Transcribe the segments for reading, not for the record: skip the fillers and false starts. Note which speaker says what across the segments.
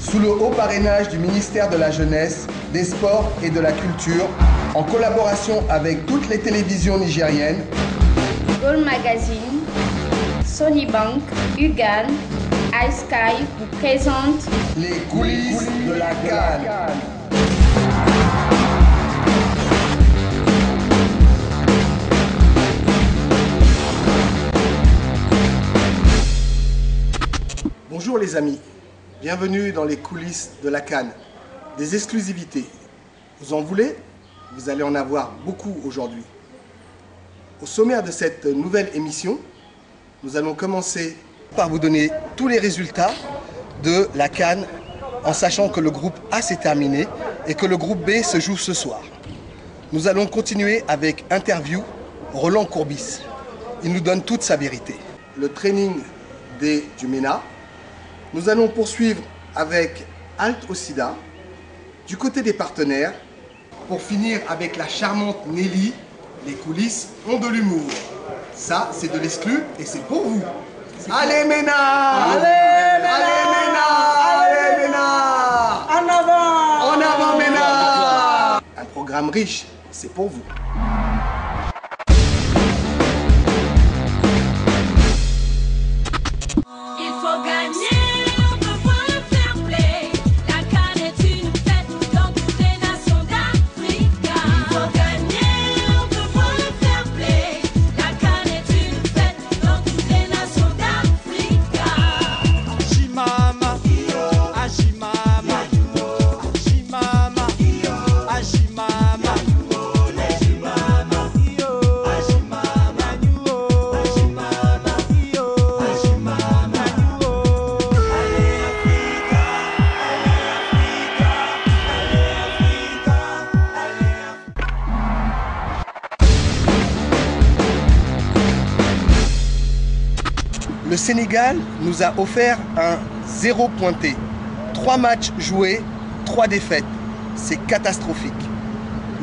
Speaker 1: sous le haut parrainage du ministère de la Jeunesse, des Sports et de la Culture, en collaboration avec toutes les télévisions nigériennes,
Speaker 2: Gold Magazine, Sony Bank, UGAN, iSky vous présente
Speaker 1: les coulisses de la CAN. Bonjour les amis, bienvenue dans les coulisses de la CAN. Des exclusivités. Vous en voulez? Vous allez en avoir beaucoup aujourd'hui. Au sommaire de cette nouvelle émission, nous allons commencer par vous donner tous les résultats de la CAN en sachant que le groupe A s'est terminé et que le groupe B se joue ce soir. Nous allons continuer avec interview Roland Courbis. Il nous donne toute sa vérité. Le training du MENA. Nous allons poursuivre avec Halte au Sida, du côté des partenaires, pour finir avec la charmante Nelly. Les coulisses ont de l'humour. Ça, c'est de l'exclu et c'est pour vous. Allez MENA! Allez MENA! Allez MENA! En avant! En avant MENA! Un programme riche, c'est pour vous. Le Sénégal nous a offert un 0 pointé. 3 matchs joués, 3 défaites. C'est catastrophique.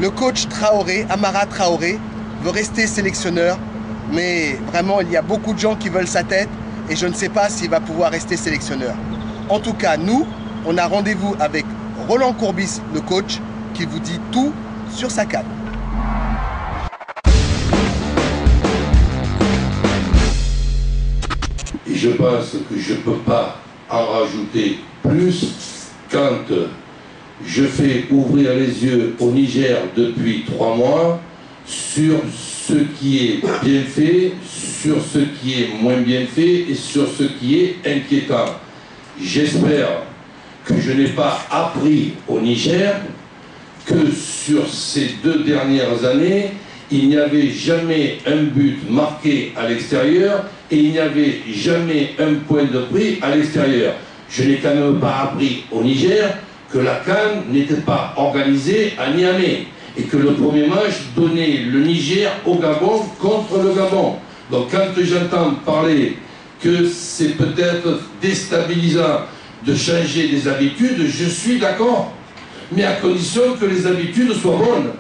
Speaker 1: Le coach Traoré, Amara Traoré, veut rester sélectionneur, mais vraiment il y a beaucoup de gens qui veulent sa tête et je ne sais pas s'il va pouvoir rester sélectionneur. En tout cas, nous, on a rendez-vous avec Roland Courbis, le coach, qui vous dit tout sur sa CAN.
Speaker 3: Et je pense que je ne peux pas en rajouter plus quand je fais ouvrir les yeux au Niger depuis 3 mois sur ce qui est bien fait, sur ce qui est moins bien fait et sur ce qui est inquiétant. J'espère que je n'ai pas appris au Niger que sur ces 2 dernières années, il n'y avait jamais un but marqué à l'extérieur et il n'y avait jamais un point de prix à l'extérieur. Je n'ai quand même pas appris au Niger que la CAN n'était pas organisée à Niamey et que le premier match donnait le Niger au Gabon contre le Gabon. Donc quand j'entends parler que c'est peut-être déstabilisant de changer des habitudes, je suis d'accord, mais à condition que les habitudes soient bonnes.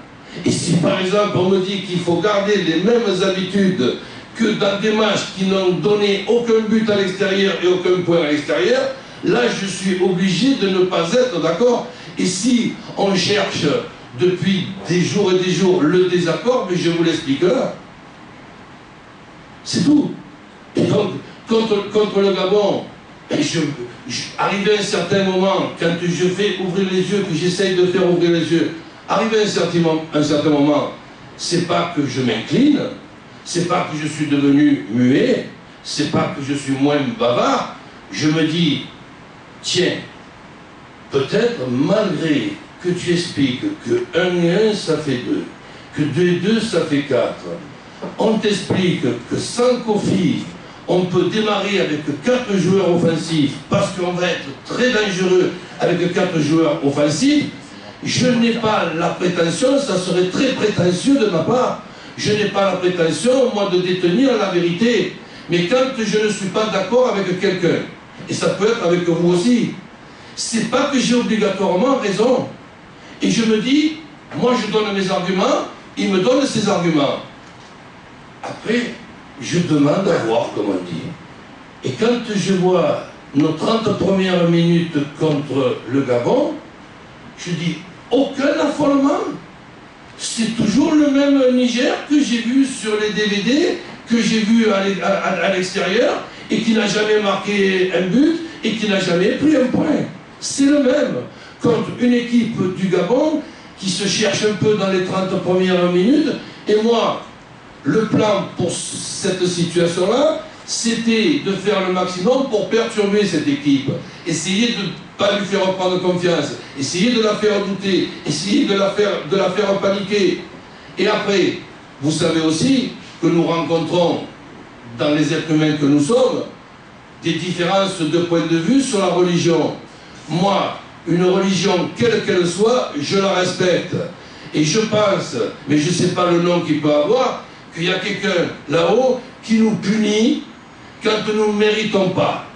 Speaker 3: Et si par exemple on me dit qu'il faut garder les mêmes habitudes que dans des matchs qui n'ont donné aucun but à l'extérieur et aucun point à l'extérieur, là je suis obligé de ne pas être d'accord. Et si on cherche depuis des jours et des jours le désaccord, mais je vous l'explique là. C'est tout. Et donc, contre le Gabon, arrivé à un certain moment, quand je fais ouvrir les yeux, que j'essaye de faire ouvrir les yeux, arrivé à un certain moment, c'est pas que je m'incline, c'est pas que je suis devenu muet, c'est pas que je suis moins bavard, je me dis, tiens, peut-être malgré que tu expliques que 1 et 1 ça fait 2, que 2 et 2 ça fait 4, on t'explique que sans Kofi, on peut démarrer avec 4 joueurs offensifs parce qu'on va être très dangereux avec 4 joueurs offensifs. Je n'ai pas la prétention, ça serait très prétentieux de ma part, je n'ai pas la prétention, moi, de détenir la vérité. Mais quand je ne suis pas d'accord avec quelqu'un, et ça peut être avec vous aussi, c'est pas que j'ai obligatoirement raison. Et je me dis, moi je donne mes arguments, il me donne ses arguments. Après, je demande à voir, comme on dit. Et quand je vois nos 30 premières minutes contre le Gabon, je dis aucun affolement. C'est toujours le même Niger que j'ai vu sur les DVD, que j'ai vu à l'extérieur, et qui n'a jamais marqué un but, et qui n'a jamais pris un point. C'est le même contre une équipe du Gabon qui se cherche un peu dans les 30 premières minutes. Et moi, le plan pour cette situation-là, c'était de faire le maximum pour perturber cette équipe. Essayer de ne pas lui faire prendre confiance, essayer de la faire douter, essayer de la faire paniquer. Et après, vous savez aussi que nous rencontrons, dans les êtres humains que nous sommes, des différences de point de vue sur la religion. Moi, une religion, quelle qu'elle soit, je la respecte. Et je pense, mais je ne sais pas le nom qu'il peut avoir, qu'il y a quelqu'un là-haut qui nous punit quand nous ne méritons pas.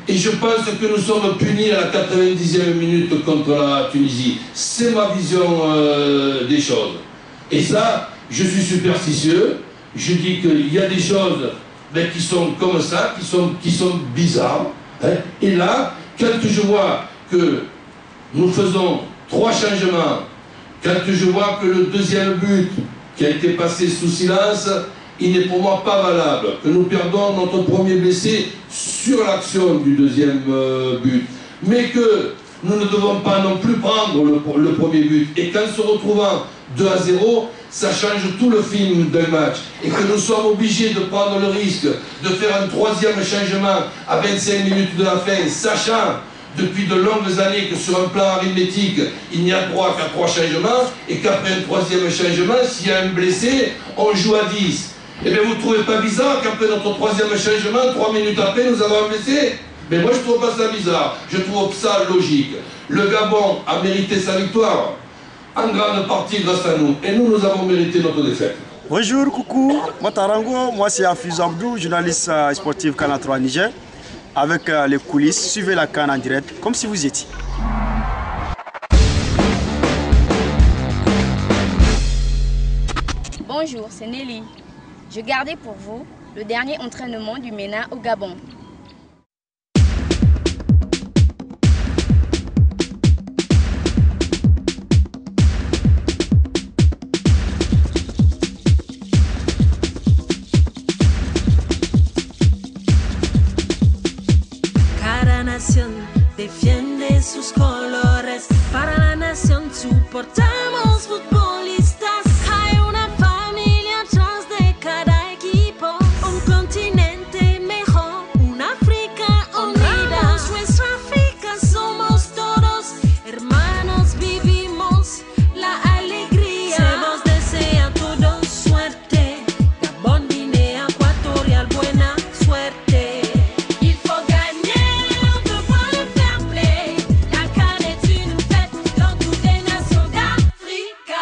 Speaker 3: Et je pense que nous sommes punis à la 90e minute contre la Tunisie. C'est ma vision des choses. Et ça, je suis superstitieux. Je dis qu'il y a des choses qui sont comme ça, qui sont bizarres. Hein. Et là, quand je vois que nous faisons 3 changements, quand je vois que le deuxième but qui a été passé sous silence, il n'est pour moi pas valable, que nous perdons notre premier blessé sur l'action du deuxième but, mais que nous ne devons pas non plus prendre le premier but, et qu'en se retrouvant 2-0, ça change tout le film d'un match, et que nous sommes obligés de prendre le risque de faire un 3e changement à 25 minutes de la fin, sachant depuis de longues années que sur un plan arithmétique, il n'y a droit qu'à 3 changements, et qu'après un 3e changement, s'il y a un blessé, on joue à 10. Eh bien, vous ne trouvez pas bizarre qu'après notre 3e changement, 3 minutes après, nous avons un blessé? Mais moi, je ne trouve pas ça bizarre. Je trouve ça logique. Le Gabon a mérité sa victoire, en grande partie grâce à nous. Et nous, nous avons mérité notre défaite.
Speaker 4: Bonjour, coucou, Matarango. Moi, c'est Afuz Abdou, journaliste sportif Canal 3 Niger. Avec les coulisses, suivez la CAN en direct, comme si vous étiez.
Speaker 2: Bonjour, c'est Nelly. Je gardais pour vous le dernier entraînement du MENA au Gabon.
Speaker 5: Cada nación defiende sus colores. Para la nación soportamos futbolistas. Hay una familia atrás de cada equipo. Un continente mejor, una África unida. Nuestra África somos todos hermanos, vivimos la alegría. Se nos desea a todos suerte. Gabon, Guinea Ecuatorial, buena suerte. Il faut gagner, on peut voir le fair play. La CAN est une fête dans toutes les nations d'Afrique.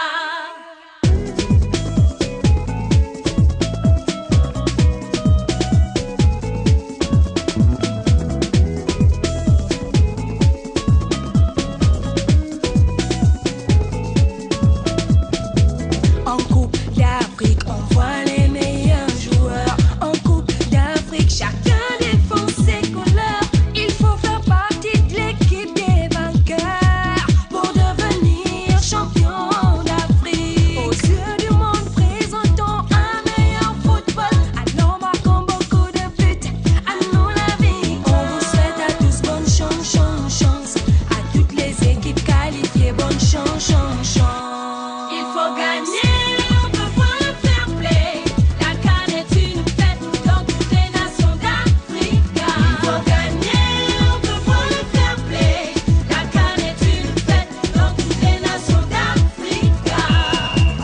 Speaker 5: En Coupe d'Afrique, on voit les meilleurs joueurs. En Coupe d'Afrique, chacun défend ses couleurs. Il faut faire partie de l'équipe des vainqueurs pour devenir champion d'Afrique. Aux yeux du monde, présentons un meilleur football. Allons marquons beaucoup de buts, à nous la vie. On vous souhaite à tous bonne chance, chance, chance. À toutes les équipes qualifiées, bonne chance, chance, chance. Il faut gagner, on peut voir le fair play. La CAN est une fête dans toutes les nations d'Afrique. Il faut gagner, on peut voir le fair play. La CAN est une fête dans toutes les nations d'Afrique.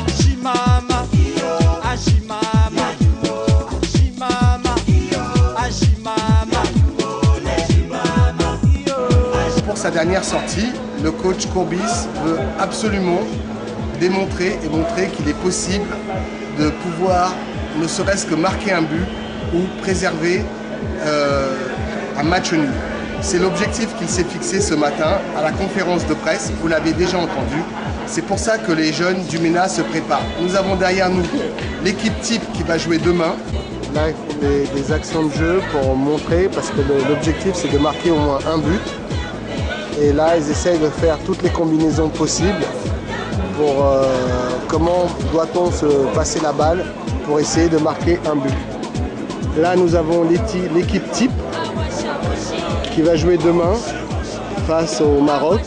Speaker 6: Ajimama, Ajimama, Ajimama, Ajimama.
Speaker 1: Pour sa dernière sortie, le coach Courbis veut absolument démontrer et montrer qu'il est possible de pouvoir ne serait-ce que marquer un but ou préserver un match nul. C'est l'objectif qu'il s'est fixé ce matin à la conférence de presse, vous l'avez déjà entendu. C'est pour ça que les jeunes du MENA se préparent. Nous avons derrière nous l'équipe type qui va jouer demain, Là, il faut des actions de jeu pour montrer, parce que l'objectif c'est de marquer au moins un but. Et là, ils essayent de faire toutes les combinaisons possibles pour comment doit-on se passer la balle pour essayer de marquer un but. Là, nous avons l'équipe type qui va jouer demain face au Maroc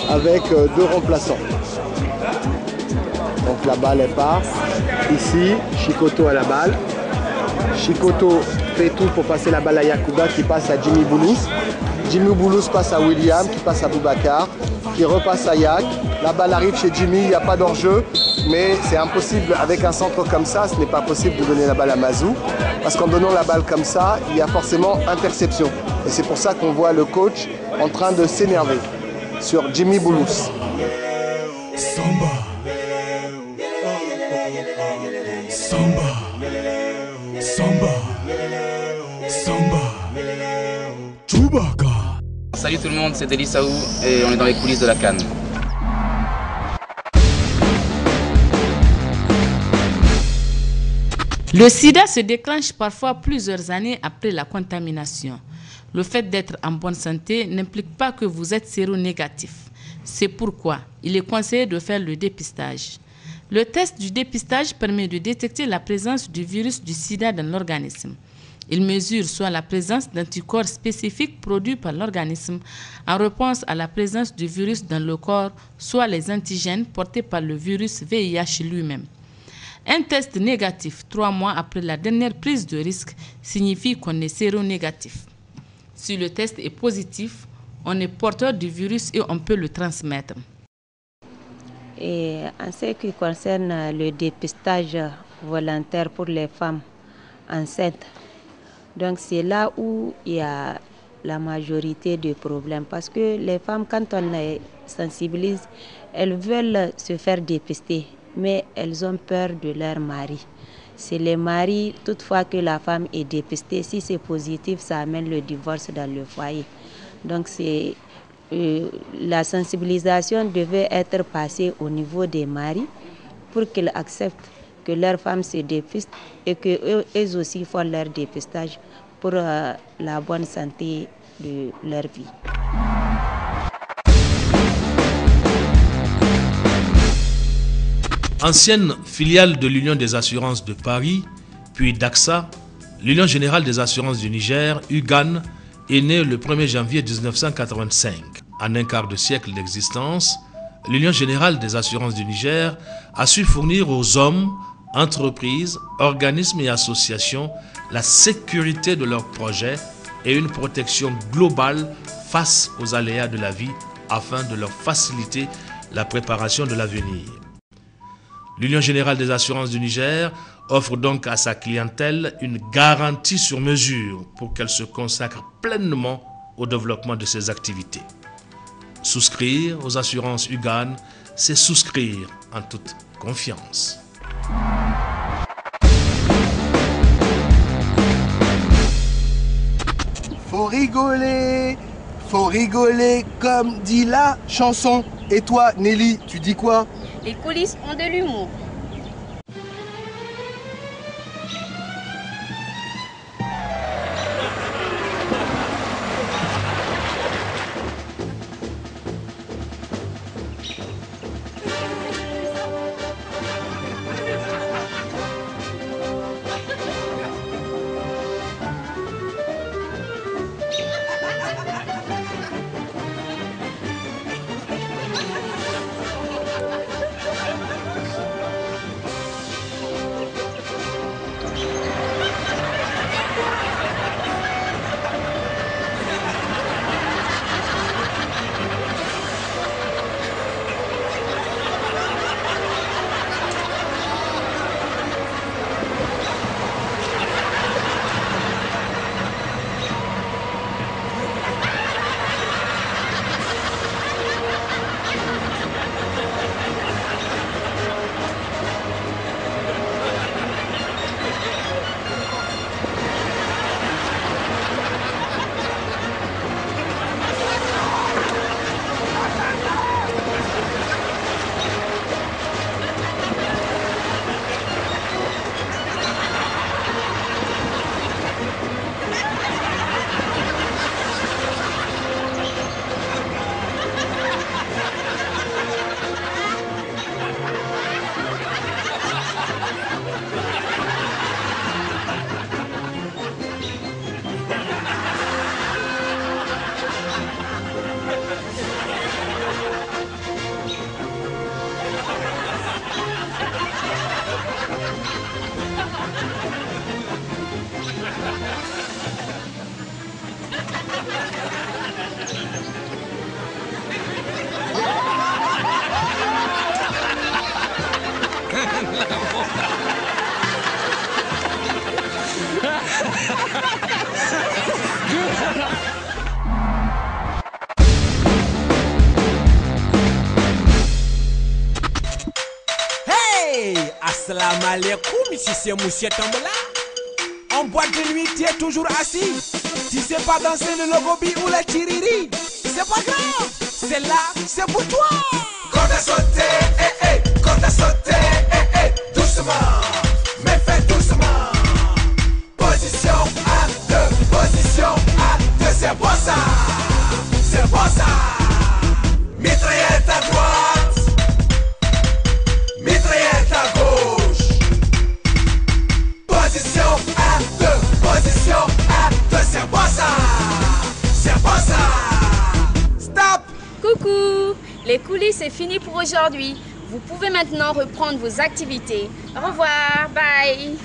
Speaker 1: avec 2 remplaçants. Donc la balle elle part. Ici, Chikoto à la balle. Chikoto fait tout pour passer la balle à Yacouba qui passe à Jimmy Boulos. Jimmy Boulos passe à William qui passe à Boubacar, qui repasse à Yak. La balle arrive chez Jimmy, il n'y a pas d'enjeu, mais c'est impossible avec un centre comme ça, ce n'est pas possible de donner la balle à Mazou, parce qu'en donnant la balle comme ça, il y a forcément interception. Et c'est pour ça qu'on voit le coach en train de s'énerver sur Jimmy Boulos.
Speaker 7: Samba. Samba. Samba. Samba. Chewbacca.
Speaker 8: Salut tout le monde, c'est Eli Saou et on est dans les coulisses de la CAN.
Speaker 9: Le sida se déclenche parfois plusieurs années après la contamination. Le fait d'être en bonne santé n'implique pas que vous êtes séronégatif. C'est pourquoi il est conseillé de faire le dépistage. Le test du dépistage permet de détecter la présence du virus du sida dans l'organisme. Il mesure soit la présence d'anticorps spécifiques produits par l'organisme en réponse à la présence du virus dans le corps, soit les antigènes portés par le virus VIH lui-même. Un test négatif 3 mois après la dernière prise de risque signifie qu'on est séronégatif. Si le test est positif, on est porteur du virus et on peut le transmettre.
Speaker 10: Et en ce qui concerne le dépistage volontaire pour les femmes enceintes, donc c'est là où il y a la majorité des problèmes. Parce que les femmes, quand on les sensibilise, elles veulent se faire dépister, mais elles ont peur de leur mari. C'est les maris, toutefois que la femme est dépistée, si c'est positif, ça amène le divorce dans le foyer. Donc la sensibilisation devait être passée au niveau des maris pour qu'ils acceptent que leurs femmes se dépistent et qu'eux aussi font leur dépistage pour la bonne santé de leur vie.
Speaker 11: Ancienne filiale de l'Union des assurances de Paris, puis d'AXA, l'Union générale des assurances du Niger, UGAN, est née le 1er janvier 1985. En un quart de siècle d'existence, l'Union générale des assurances du Niger a su fournir aux hommes, entreprises, organismes et associations la sécurité de leurs projets et une protection globale face aux aléas de la vie afin de leur faciliter la préparation de l'avenir. L'Union générale des assurances du Niger offre donc à sa clientèle une garantie sur mesure pour qu'elle se consacre pleinement au développement de ses activités. Souscrire aux assurances UGAN, c'est souscrire en toute confiance.
Speaker 1: Faut rigoler comme dit la chanson. Et toi, Nelly, tu dis quoi?
Speaker 2: Les coulisses ont de l'humour.
Speaker 6: Salam alaikum, ici c'est Monsieur Tambola. En boîte de nuit, tu es toujours assis. Tu sais pas danser le logobi ou la tiriri. C'est pas grave, c'est là, c'est pour toi. Quand t'as sauté, quand t'as sauté, doucement, mais fais doucement. Position à deux, c'est bon ça, c'est bon ça. Mitraillette à droite, mitraillette à gauche. Position à deux, c'est bon ça, c'est bon ça. Stop.
Speaker 2: Coucou, les coulisses c'est fini pour aujourd'hui. Vous pouvez maintenant reprendre vos activités. Au revoir, bye.